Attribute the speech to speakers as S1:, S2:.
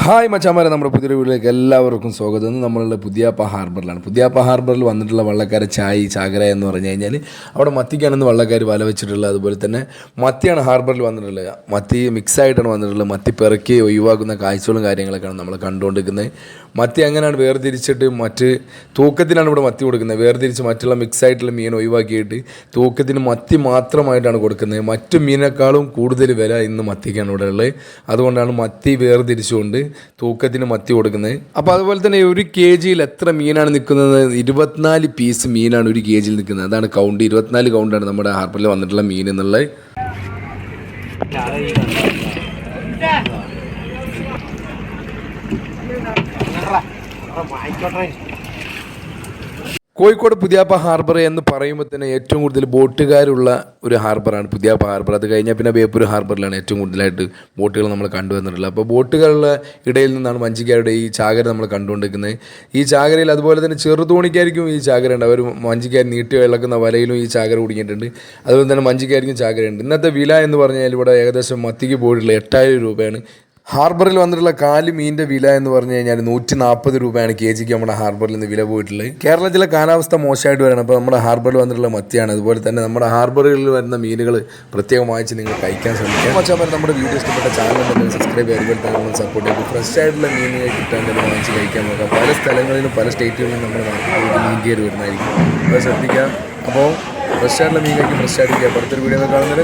S1: Hi മച്ചാമാരെ, നമ്മുടെ പുതിയൊരു വീട്ടിലേക്ക് എല്ലാവർക്കും സ്വാഗതം. ഇന്ന് നമ്മളുടെ പുതിയാപ്പ ഹാർബറിലാണ്. പുതിയാപ്പ ഹാർബറിൽ വന്നിട്ടുള്ള വള്ളക്കാർ ചാകര എന്ന് പറഞ്ഞു കഴിഞ്ഞാൽ അവിടെ മത്തിക്കാണെന്ന് വള്ളക്കാർ വല വെച്ചിട്ടുള്ളത്. അതുപോലെ തന്നെ മത്തിയാണ് ഹാർബറിൽ വന്നിട്ടുള്ളത്. മത്തി മിക്സായിട്ടാണ് വന്നിട്ടുള്ളത്. മത്തി പിറക്കി ഒഴിവാക്കുന്ന കാഴ്ചകളും കാര്യങ്ങളൊക്കെയാണ് നമ്മൾ കണ്ടുകൊണ്ടിരിക്കുന്നത്. മത്തി അങ്ങനെയാണ് വേർതിരിച്ചിട്ട് തൂക്കത്തിനാണ് ഇവിടെ മത്തി കൊടുക്കുന്നത്. വേർതിരിച്ച് മറ്റുള്ള മിക്സായിട്ടുള്ള മീൻ ഒഴിവാക്കിയിട്ട് തൂക്കത്തിന് മത്തി മാത്രമായിട്ടാണ് കൊടുക്കുന്നത്. മറ്റു മീനേക്കാളും കൂടുതൽ വില ഇന്ന് മത്തിക്കാണ് ഇവിടെ ഉള്ളത്. അതുകൊണ്ടാണ് മത്തി വേർതിരിച്ചുകൊണ്ട് തൂക്കത്തിന് മത്തി കൊടുക്കുന്നത്. അപ്പോൾ അതുപോലെ തന്നെ ഒരു കെ ജിയിൽ എത്ര മീനാണ് നിൽക്കുന്നത്? 24 പീസ് മീനാണ് ഒരു കെ ജിയിൽ നിൽക്കുന്നത്. അതാണ് കൗണ്ട്. 24 കൗണ്ടാണ് നമ്മുടെ ഹാർബറിൽ വന്നിട്ടുള്ള മീൻ എന്നുള്ളത്. കോഴിക്കോട് പുതിയാപ്പ ഹാർബർ എന്ന് പറയുമ്പോൾ തന്നെ ഏറ്റവും കൂടുതൽ ബോട്ടുകാരുള്ള ഒരു ഹാർബറാണ് പുതിയാപ്പ ഹാർബർ. അത് കഴിഞ്ഞാൽ പിന്നെ ബേപ്പൂർ ഹാർബറിലാണ് ഏറ്റവും കൂടുതലായിട്ട് ബോട്ടുകൾ നമ്മൾ കണ്ടുവന്നിട്ടുള്ളത്. അപ്പോൾ ബോട്ടുകളുടെ ഇടയിൽ നിന്നാണ് വഞ്ചിക്കാരുടെ ഈ ചാകര നമ്മൾ കണ്ടുകൊണ്ടിരിക്കുന്നത്. ഈ ചാകരയിൽ അതുപോലെ തന്നെ ചെറുതോണിക്കായിരിക്കും ഈ ചാകരയുണ്ട്. അവർ വഞ്ചിക്കാർ നീട്ടി ഇളക്കുന്ന വലയിലും ഈ ചാകര കുടുങ്ങിയിട്ടുണ്ട്. അതുപോലെ തന്നെ വഞ്ചിക്കായിരിക്കും ചാകരയുണ്ട്. ഇന്നത്തെ വില എന്ന് പറഞ്ഞാൽ ഇവിടെ ഏകദേശം മത്തിക്ക് പോയിട്ടുള്ള 8000 രൂപയാണ്. ഹാർബറിൽ വന്നിട്ടുള്ള കാല് മീനിൻ്റെ വില എന്ന് പറഞ്ഞു കഴിഞ്ഞാൽ 140 രൂപയാണ് കെ ജിക്ക് നമ്മുടെ ഹാർബറിൽ നിന്ന് വില പോയിട്ടുള്ളത്. കേരളത്തിലെ കാലാവസ്ഥ മോശമായിട്ട് വരണം. അപ്പോൾ നമ്മുടെ ഹാർബറിൽ വന്നിട്ടുള്ള മത്തിയാണ്. അതുപോലെ തന്നെ നമ്മുടെ ഹാർബറുകളിൽ വരുന്ന മീനുകൾ പ്രത്യേകം വാങ്ങിച്ച് നിങ്ങൾ കഴിക്കാൻ ശ്രമിക്കാം. പക്ഷേ നമ്മുടെ വീഡിയോ ഇഷ്ടപ്പെട്ട ചാനൽ തന്നെ സബ്സ്ക്രൈബ് ചെയ്യുക. അതുപോലെ തന്നെ നമ്മൾ സപ്പോർട്ട് ചെയ്യുക. ഫ്രഷ് ആയിട്ടുള്ള മീനുകൾ കിട്ടാൻ തന്നെ വാങ്ങിച്ച് കഴിക്കാൻ നോക്കാം. പല സ്ഥലങ്ങളിലും പല സ്റ്റേറ്റുകളിലും നമ്മുടെ നാട്ടിൽ മീൻ കയറി വരുന്നതായിരിക്കും. അപ്പോൾ ശ്രദ്ധിക്കുക. അപ്പോൾ ഫ്രഷ് ആയിട്ടുള്ള മീൻ കഴിക്കും. ഫ്രഷ് ആയിട്ട് അടുത്തൊരു വീഡിയോ കാണുന്നത്.